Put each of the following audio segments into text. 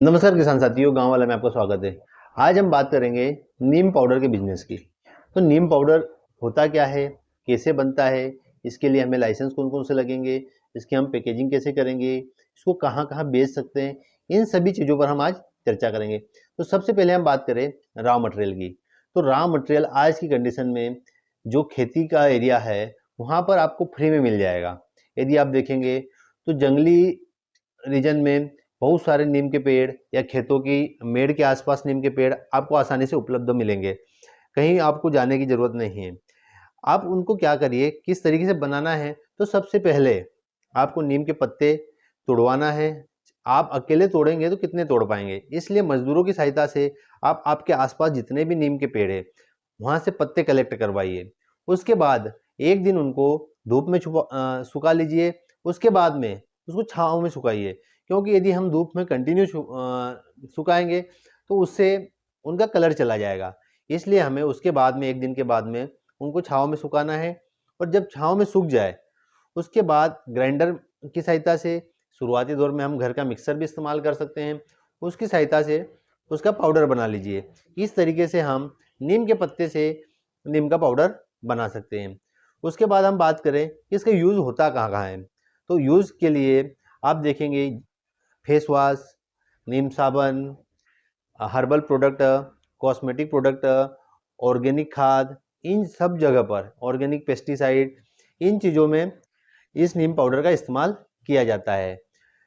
नमस्कार किसान साथियों, गांव वाला में आपका स्वागत है। आज हम बात करेंगे नीम पाउडर के बिजनेस की। तो नीम पाउडर होता क्या है, कैसे बनता है, इसके लिए हमें लाइसेंस कौन कौन से लगेंगे, इसकी हम पैकेजिंग कैसे करेंगे, इसको कहाँ कहाँ बेच सकते हैं, इन सभी चीज़ों पर हम आज चर्चा करेंगे। तो सबसे पहले हम बात करें रॉ मटेरियल की। तो रॉ मटेरियल आज की कंडीशन में जो खेती का एरिया है वहाँ पर आपको फ्री में मिल जाएगा। यदि आप देखेंगे तो जंगली रीजन में बहुत सारे नीम के पेड़ या खेतों की मेड़ के आसपास नीम के पेड़ आपको आसानी से उपलब्ध मिलेंगे। कहीं आपको जाने की ज़रूरत नहीं है। आप उनको क्या करिए, किस तरीके से बनाना है, तो सबसे पहले आपको नीम के पत्ते तोड़वाना है। आप अकेले तोड़ेंगे तो कितने तोड़ पाएंगे, इसलिए मजदूरों की सहायता से आप आपके आसपास जितने भी नीम के पेड़ है वहाँ से पत्ते कलेक्ट करवाइए। उसके बाद एक दिन उनको धूप में सुखा लीजिए। उसके बाद में उसको छाँव में सुखाइए, क्योंकि यदि हम धूप में कंटिन्यू सुखाएंगे तो उससे उनका कलर चला जाएगा। इसलिए हमें उसके बाद में एक दिन के बाद में उनको छाँव में सुखाना है। और जब छाँव में सूख जाए उसके बाद ग्राइंडर की सहायता से, शुरुआती दौर में हम घर का मिक्सर भी इस्तेमाल कर सकते हैं, उसकी सहायता से उसका पाउडर बना लीजिए। इस तरीके से हम नीम के पत्ते से नीम का पाउडर बना सकते हैं। उसके बाद हम बात करें कि इसका यूज़ होता कहाँ कहाँ है। तो यूज़ के लिए आप देखेंगे फेस वॉश, नीम साबुन, herbal product, cosmetic product, organic खाद, इन सब जगह पर ऑर्गेनिक पेस्टिसाइड, इन चीज़ों में इस नीम पाउडर का इस्तेमाल किया जाता है।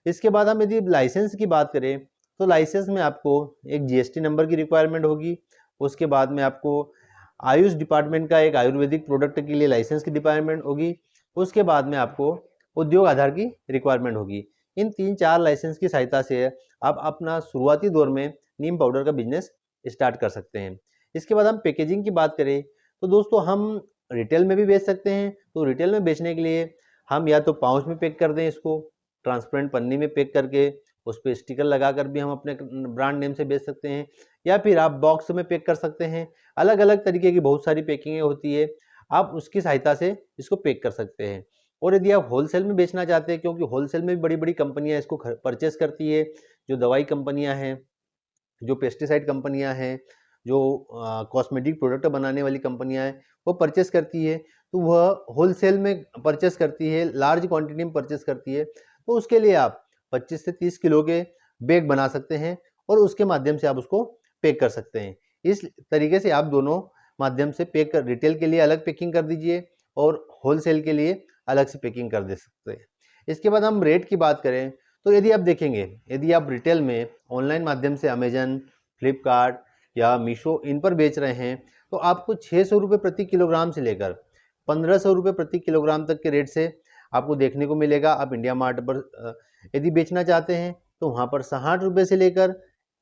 इसके बाद हम यदि लाइसेंस की बात करें तो लाइसेंस में आपको एक जीएसटी नंबर की रिक्वायरमेंट होगी। उसके बाद में आपको आयुष डिपार्टमेंट का एक आयुर्वेदिक प्रोडक्ट के लिए लाइसेंस की रिक्वायरमेंट होगी। उसके बाद में आपको उद्योग आधार की रिक्वायरमेंट होगी। इन 3-4 लाइसेंस की सहायता से आप अपना शुरुआती दौर में नीम पाउडर का बिजनेस स्टार्ट कर सकते हैं। इसके बाद हम पैकेजिंग की बात करें तो दोस्तों हम रिटेल में भी बेच सकते हैं। तो रिटेल में बेचने के लिए हम या तो पाउच में पैक कर दें, इसको ट्रांसपेरेंट पन्नी में पैक करके उस पर स्टिकर लगा कर भी हम अपने ब्रांड नेम से बेच सकते हैं, या फिर आप बॉक्स में पैक कर सकते हैं। अलग अलग तरीके की बहुत सारी पैकिंग होती है, आप उसकी सहायता से इसको पैक कर सकते हैं। और यदि आप होलसेल में बेचना चाहते हैं, क्योंकि होलसेल में भी बड़ी बड़ी कंपनियां इसको परचेस करती है, जो दवाई कंपनियां हैं, जो पेस्टिसाइड कंपनियां हैं, जो कॉस्मेटिक प्रोडक्ट बनाने वाली कंपनियां हैं, वो परचेस करती है। तो वह होलसेल में परचेस करती है, लार्ज क्वांटिटी में परचेस करती है। तो उसके लिए आप 25 से 30 किलो के बैग बना सकते हैं और उसके माध्यम से आप उसको पैक कर सकते हैं। इस तरीके से आप दोनों माध्यम से पैक कर, रिटेल के लिए अलग पैकिंग कर दीजिए और होलसेल के लिए अलग से पैकिंग कर दे सकते हैं। इसके बाद हम रेट की बात करें तो यदि आप देखेंगे, यदि आप रिटेल में ऑनलाइन माध्यम से अमेजन, फ्लिपकार्ट या मीशो इन पर बेच रहे हैं तो आपको 600 रुपये प्रति किलोग्राम से लेकर 1500 रुपये प्रति किलोग्राम तक के रेट से आपको देखने को मिलेगा। आप इंडिया मार्ट पर यदि बेचना चाहते हैं तो वहाँ पर 60 रुपये से लेकर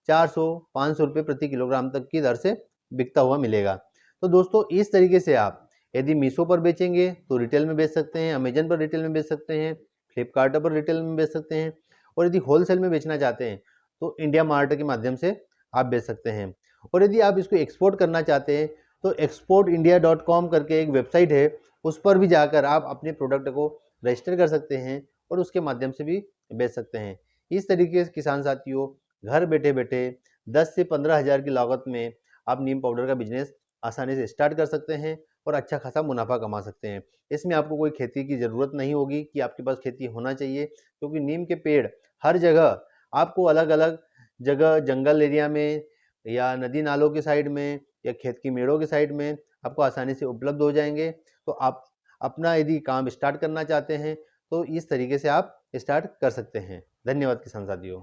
400-500 रुपये प्रति किलोग्राम तक की दर से बिकता हुआ मिलेगा। तो दोस्तों इस तरीके से आप यदि मीशो पर बेचेंगे तो रिटेल में बेच सकते हैं, अमेजन पर रिटेल में बेच सकते हैं, फ्लिपकार्ट पर रिटेल में बेच सकते हैं, और यदि होलसेल में बेचना चाहते हैं तो इंडिया मार्ट के माध्यम से आप बेच सकते हैं। और यदि आप इसको एक्सपोर्ट करना चाहते हैं तो exportindia.com करके एक वेबसाइट है, उस पर भी जाकर आप अपने प्रोडक्ट को रजिस्टर कर सकते हैं और उसके माध्यम से भी बेच सकते हैं। इस तरीके से किसान साथियों, घर बैठे बैठे 10 से 15 हज़ार की लागत में आप नीम पाउडर का बिजनेस आसानी से स्टार्ट कर सकते हैं और अच्छा खासा मुनाफा कमा सकते हैं। इसमें आपको कोई खेती की ज़रूरत नहीं होगी कि आपके पास खेती होना चाहिए, क्योंकि नीम के पेड़ हर जगह आपको अलग अलग जगह, जंगल एरिया में या नदी नालों के साइड में या खेत की मेड़ों के साइड में आपको आसानी से उपलब्ध हो जाएंगे। तो आप अपना यदि काम स्टार्ट करना चाहते हैं तो इस तरीके से आप स्टार्ट कर सकते हैं। धन्यवाद किसान साथियों।